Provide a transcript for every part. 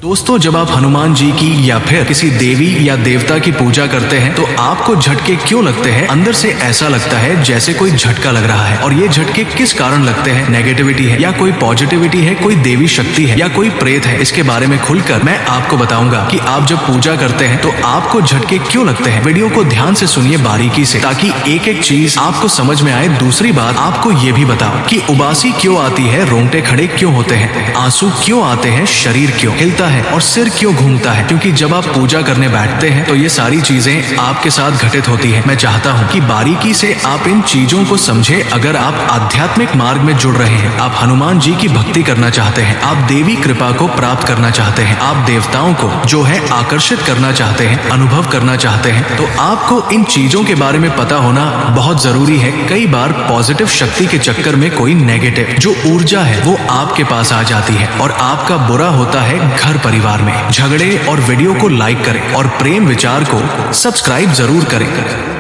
दोस्तों, जब आप हनुमान जी की या फिर किसी देवी या देवता की पूजा करते हैं तो आपको झटके क्यों लगते हैं? अंदर से ऐसा लगता है जैसे कोई झटका लग रहा है। और ये झटके किस कारण लगते हैं? नेगेटिविटी है या कोई पॉजिटिविटी है, कोई देवी शक्ति है या कोई प्रेत है? इसके बारे में खुलकर मैं आपको बताऊंगा कि आप जब पूजा करते हैं तो आपको झटके क्यों लगते हैं। वीडियो को ध्यान से सुनिए बारीकी से, ताकि एक एक चीज आपको समझ में आए। दूसरी बात, आपको ये भी बताओ कि उबासी क्यों आती है, रोंगटे खड़े क्यों होते हैं, आंसू क्यों आते हैं, शरीर क्यों हिलता है और सिर क्यों घूमता है। क्योंकि जब आप पूजा करने बैठते हैं तो ये सारी चीजें आपके साथ घटित होती हैं। मैं चाहता हूँ कि बारीकी से आप इन चीजों को समझे। अगर आप आध्यात्मिक मार्ग में जुड़ रहे हैं, आप हनुमान जी की भक्ति करना चाहते हैं, आप देवी कृपा को प्राप्त करना चाहते हैं, आप देवताओं को जो है आकर्षित करना चाहते हैं, अनुभव करना चाहते हैं, तो आपको इन चीजों के बारे में पता होना बहुत जरूरी है। कई बार पॉजिटिव शक्ति के चक्कर में कोई नेगेटिव जो ऊर्जा है वो आपके पास आ जाती है और आपका बुरा होता है घर परिवार में। झगड़े और वीडियो को लाइक करें और प्रेम विचार को सब्सक्राइब जरूर करें।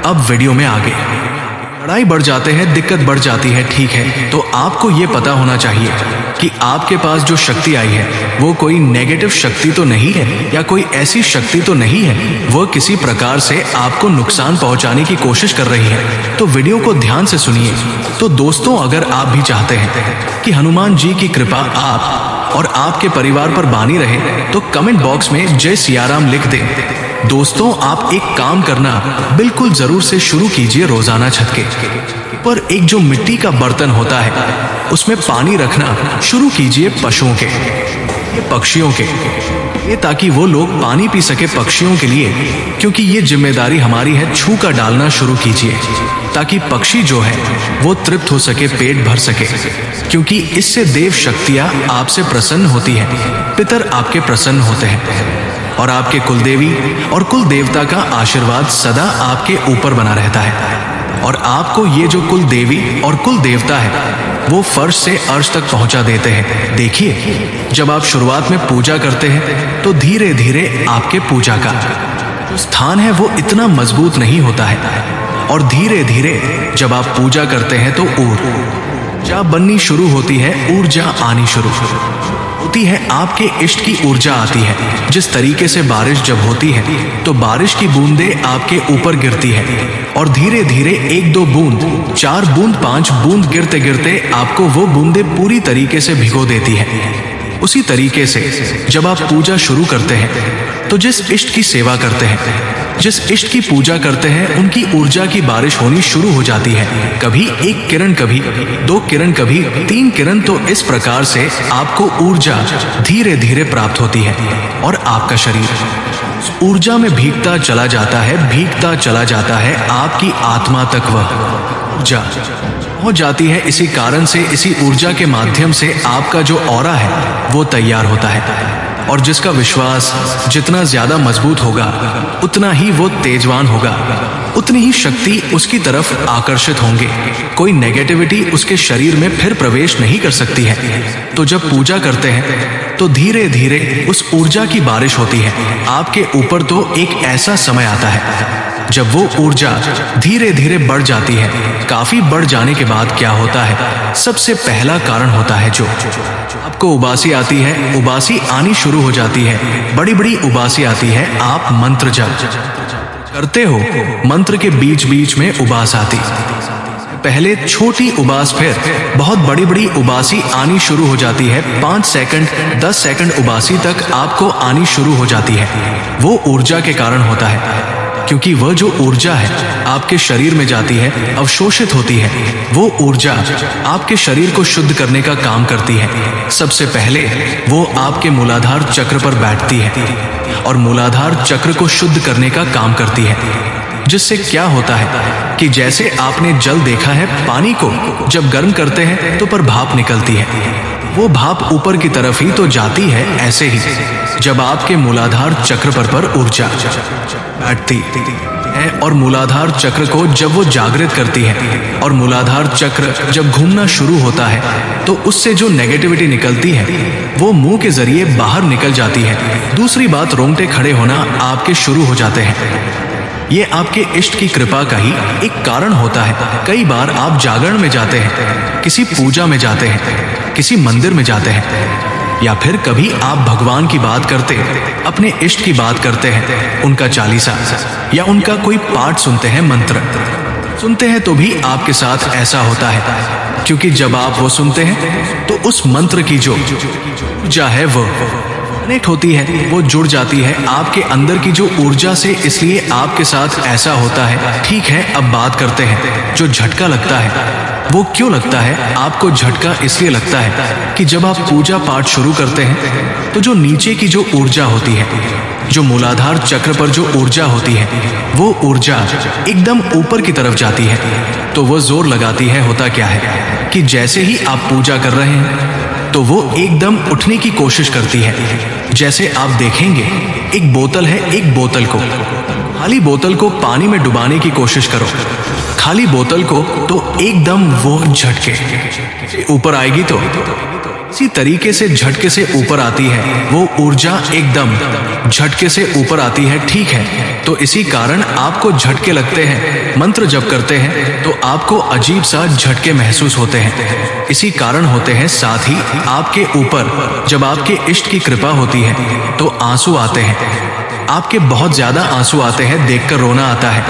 अब वीडियो में आगे। लड़ाई बढ़ जाते हैं, दिक्कत बढ़ जाती है, ठीक है, तो आपको ये पता होना चाहिए कि आपके पास जो शक्ति आई है वो कोई नेगेटिव शक्ति तो नहीं है या कोई ऐसी शक्ति तो नहीं है वह किसी प्रकार से आपको नुकसान पहुंचाने की कोशिश कर रही है। तो वीडियो को ध्यान से सुनिए। तो दोस्तों, अगर आप भी चाहते हैं कि हनुमान जी की कृपा आप और आपके परिवार पर बानी रहे तो कमेंट बॉक्स में जय सियाराम लिख दें। दोस्तों, आप एक काम करना बिल्कुल जरूर से शुरू कीजिए। रोजाना छत के पर एक जो मिट्टी का बर्तन होता है उसमें पानी रखना शुरू कीजिए पशुओं के, ये पक्षियों के, ये ताकि वो लोग पानी पी सके पक्षियों के लिए। क्योंकि ये जिम्मेदारी हमारी है। छू का डालना शुरू कीजिए ताकि पक्षी जो है वो तृप्त हो सके, पेट भर सके। क्योंकि इससे देव शक्तियां आपसे प्रसन्न होती है, पितर आपके प्रसन्न होते हैं और आपके कुलदेवी और कुल देवता का आशीर्वाद सदा आपके ऊपर बना रहता है। और आपको ये जो कुल देवी और कुल देवता है वो फर्श से अर्श तक पहुंचा देते हैं। देखिए, जब आप शुरुआत में पूजा करते हैं तो धीरे धीरे आपके पूजा का जो स्थान है वो इतना मजबूत नहीं होता है और धीरे धीरे जब आप पूजा करते हैं तो ऊर्जा बननी शुरू होती है, ऊर्जा आनी शुरू होती है, आपके इष्ट की ऊर्जा आती है। जिस तरीके से बारिश जब होती है तो बारिश की बूंदें आपके ऊपर गिरती है और धीरे धीरे 1-2 बूंद, 4 बूंद, 5 बूंद गिरते गिरते आपको वो बूंदें पूरी तरीके से भिगो देती है। उसी तरीके से जब आप पूजा शुरू करते हैं तो जिस इष्ट की सेवा करते हैं, जिस इष्ट की पूजा करते हैं, उनकी ऊर्जा की बारिश होनी शुरू हो जाती है। कभी 1 किरण, कभी 2 किरण, कभी 3 किरण। तो इस प्रकार से आपको ऊर्जा धीरे धीरे प्राप्त होती है और आपका शरीर ऊर्जा में भीगता चला जाता है, भीगता चला जाता है। आपकी आत्मा तक वह ऊर्जा हो जाती है। इसी कारण से इसी ऊर्जा के माध्यम से आपका जो ऑरा है वो तैयार होता है और जिसका विश्वास जितना ज्यादा मजबूत होगा उतना ही वो तेजवान होगा, उतनी ही शक्ति उसकी तरफ आकर्षित होंगे। कोई नेगेटिविटी उसके शरीर में फिर प्रवेश नहीं कर सकती है। तो जब पूजा करते हैं तो धीरे धीरे उस ऊर्जा की बारिश होती है आपके ऊपर। तो एक ऐसा समय आता है जब वो ऊर्जा धीरे धीरे बढ़ जाती है। काफी बढ़ जाने के बाद क्या होता है, सबसे पहला कारण होता है जो आपको उबासी आती है। उबासी आनी शुरू हो जाती है, बड़ी बड़ी उबासी आती है। आप मंत्र जप करते हो, मंत्र के बीच बीच में उबास आती, पहले छोटी उबास फिर बहुत बड़ी बड़ी उबासी आनी शुरू हो जाती है। 5 सेकंड 10 सेकंड उबासी तक आपको आनी शुरू हो जाती है। वो ऊर्जा के कारण होता है, क्योंकि वह जो ऊर्जा है आपके शरीर में जाती है, अवशोषित होती है। वो ऊर्जा आपके शरीर को शुद्ध करने का काम करती है। सबसे पहले वो आपके मूलाधार चक्र पर बैठती है और मूलाधार चक्र को शुद्ध करने का काम करती है। जिससे क्या होता है कि जैसे आपने जल देखा है, पानी को जब गर्म करते हैं तो पर भाप निकलती है, वो भाप ऊपर की तरफ ही तो जाती है। ऐसे ही जब आपके मूलाधार चक्र पर ऊर्जा बैठती है और मूलाधार चक्र को जब वो जागृत करती है और मूलाधार चक्र जब घूमना शुरू होता है तो उससे जो नेगेटिविटी निकलती है वो मुंह के जरिए बाहर निकल जाती है। दूसरी बात, रोंगटे खड़े होना आपके शुरू हो जाते हैं। ये आपके इष्ट की कृपा का ही एक कारण होता है। कई बार आप जागरण में जाते हैं, किसी पूजा में जाते हैं, किसी मंदिर में जाते हैं, या फिर कभी आप भगवान की बात करते, अपने इष्ट की बात करते हैं, उनका चालीसा या उनका कोई पाठ सुनते हैं, मंत्र सुनते हैं, तो भी आपके साथ ऐसा होता है, क्योंकि जब आप वो सुनते हैं तो उस मंत्र की जो ऊर्जा है वो कनेक्ट होती है, वो जुड़ जाती है आपके अंदर की जो ऊर्जा से, इसलिए आपके साथ ऐसा होता है। ठीक है, अब बात करते हैं जो झटका लगता है। वो क्यों लगता है? आपको झटका इसलिए लगता है कि जब आप पूजा पाठ शुरू करते हैं तो जो नीचे की जो ऊर्जा होती है, जो मूलाधार चक्र पर जो ऊर्जा होती है, वो ऊर्जा एकदम ऊपर की तरफ जाती है, तो वो जोर लगाती है। होता क्या है कि जैसे ही आप पूजा कर रहे हैं तो वो एकदम उठने की कोशिश करती है। जैसे आप देखेंगे, एक बोतल है, एक बोतल को, खाली बोतल को पानी में डुबाने की कोशिश करो, खाली बोतल को, तो एकदम वो झटके ऊपर आएगी। तो इसी तरीके से झटके से ऊपर आती है वो ऊर्जा, एकदम झटके से ऊपर आती है। ठीक है, तो इसी कारण आपको झटके लगते हैं। मंत्र जप करते हैं तो आपको अजीब सा झटके महसूस होते हैं, इसी कारण होते हैं। साथ ही आपके ऊपर जब आपके इष्ट की कृपा होती है तो आंसू आते हैं, आपके बहुत ज्यादा आंसू आते हैं, देखकर रोना आता है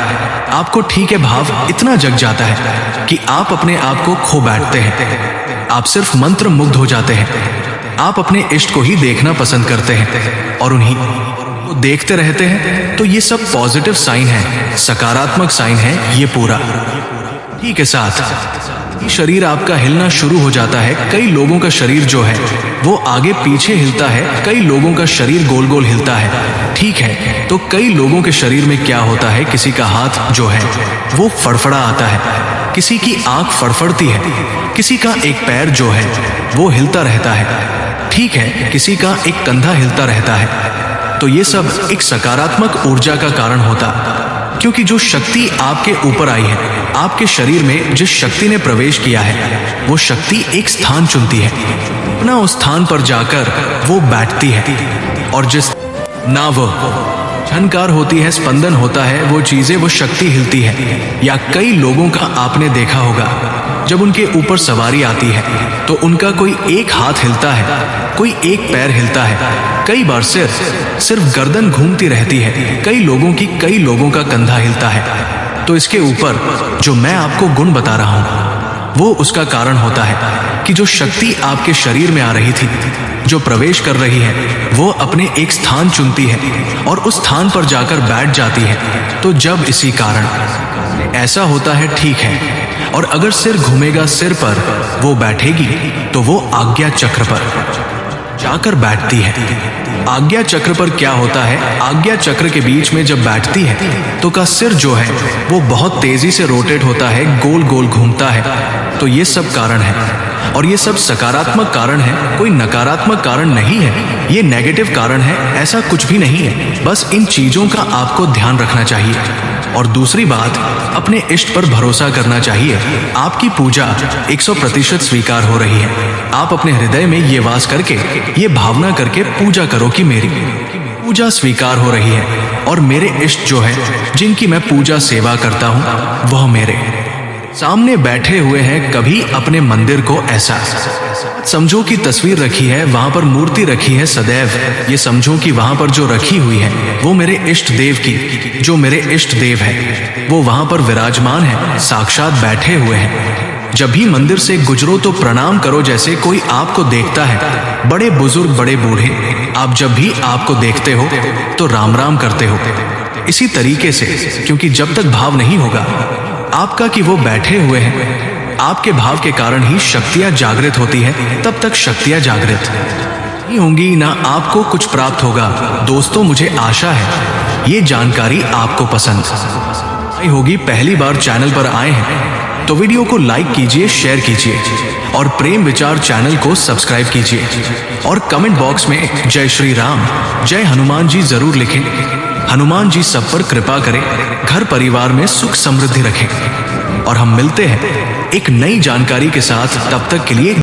आपको। ठीक है, भाव इतना जग जाता है कि आप अपने आप को खो बैठते हैं, आप सिर्फ मंत्र मुग्ध हो जाते हैं। आप अपने इष्ट को ही देखना पसंद करते हैं और उन्हीं को देखते रहते हैं। तो ये सब पॉजिटिव साइन है, सकारात्मक साइन है ये पूरा। ठीक है, साथ शरीर आपका हिलना शुरू हो जाता है। कई लोगों का शरीर जो है वो आगे पीछे हिलता है, कई लोगों का शरीर गोल गोल हिलता है। ठीक है, तो कई लोगों के शरीर में क्या होता है, किसी का हाथ जो है वो फड़फड़ा आता है, किसी की आंख फड़फड़ती है, किसी का एक पैर जो है वो हिलता रहता है। ठीक है, किसी का एक कंधा हिलता रहता है। तो ये सब एक सकारात्मक ऊर्जा का कारण होता, क्योंकि जो शक्ति आपके ऊपर आई है, आपके शरीर में जिस शक्ति ने प्रवेश किया है, वो शक्ति एक स्थान चुनती है, अपना उस स्थान पर जाकर वो बैठती है, और जिस ना वो झनकार होती है, स्पंदन होता है, वो चीजें, वो शक्ति हिलती है। या कई लोगों का आपने देखा होगा, जब उनके ऊपर सवारी आती है तो उनका कोई एक हाथ हिलता है, कोई एक पैर हिलता है, कई बार सिर्फ गर्दन घूमती रहती है, कई लोगों का कंधा हिलता है। तो इसके ऊपर जो मैं आपको गुण बता रहा हूं वो उसका कारण होता है कि जो शक्ति आपके शरीर में आ रही थी, जो प्रवेश कर रही है, वो अपने एक स्थान चुनती है और उस स्थान पर जाकर बैठ जाती है। तो जब इसी कारण ऐसा होता है, ठीक है, और अगर सिर घूमेगा, सिर पर वो बैठेगी तो वो आज्ञा चक्र पर जाकर बैठती है। आज्ञा चक्र पर क्या होता है, आज्ञा चक्र के बीच में जब बैठती है तो का सिर जो है वो बहुत तेजी से रोटेट होता है, गोल गोल घूमता है। तो ये सब कारण है, और ये सब सकारात्मक कारण है, कोई नकारात्मक कारण नहीं है, ये नेगेटिव कारण है, ऐसा कुछ भी नहीं है। बस इन चीजों का आपको ध्यान रखना चाहिए। और दूसरी बात, अपने इष्ट पर भरोसा करना चाहिए। आपकी पूजा 100% स्वीकार हो रही है। आप अपने हृदय में ये वास करके, ये भावना करके पूजा करो कि मेरी पूजा स्वीकार हो रही है, और मेरे इष्ट जो है, जिनकी मैं पूजा सेवा करता हूँ, वह मेरे सामने बैठे हुए हैं। कभी अपने मंदिर को ऐसा समझो कि तस्वीर रखी है, वहां पर मूर्ति रखी है, सदैव ये समझो कि वहां पर जो रखी हुई है वो मेरे इष्ट देव की, जो मेरे इष्ट देव है वो वहां पर विराजमान है, साक्षात बैठे हुए हैं। जब भी मंदिर से गुजरो तो प्रणाम करो, जैसे कोई आपको देखता है। बड़े बुजुर्ग, बड़े बूढ़े, आप जब भी आपको देखते हो तो राम राम करते हो, इसी तरीके से, क्योंकि जब तक भाव नहीं होगा आपका कि वो बैठे हुए हैं, आपके भाव के कारण ही शक्तियां जागृत होती है, तब तक शक्तियां जागृत नहीं होंगी, ना आपको कुछ प्राप्त होगा। दोस्तों, मुझे आशा है ये जानकारी आपको पसंद आई होगी। पहली बार चैनल पर आए हैं तो वीडियो को लाइक कीजिए, शेयर कीजिए, और प्रेम विचार चैनल को सब्सक्राइब कीजिए, और कमेंट बॉक्स में जय श्री राम, जय हनुमान जी जरूर लिखें। हनुमान जी सब पर कृपा करें, घर परिवार में सुख समृद्धि रखें। और हम मिलते हैं एक नई जानकारी के साथ, तब तक के लिए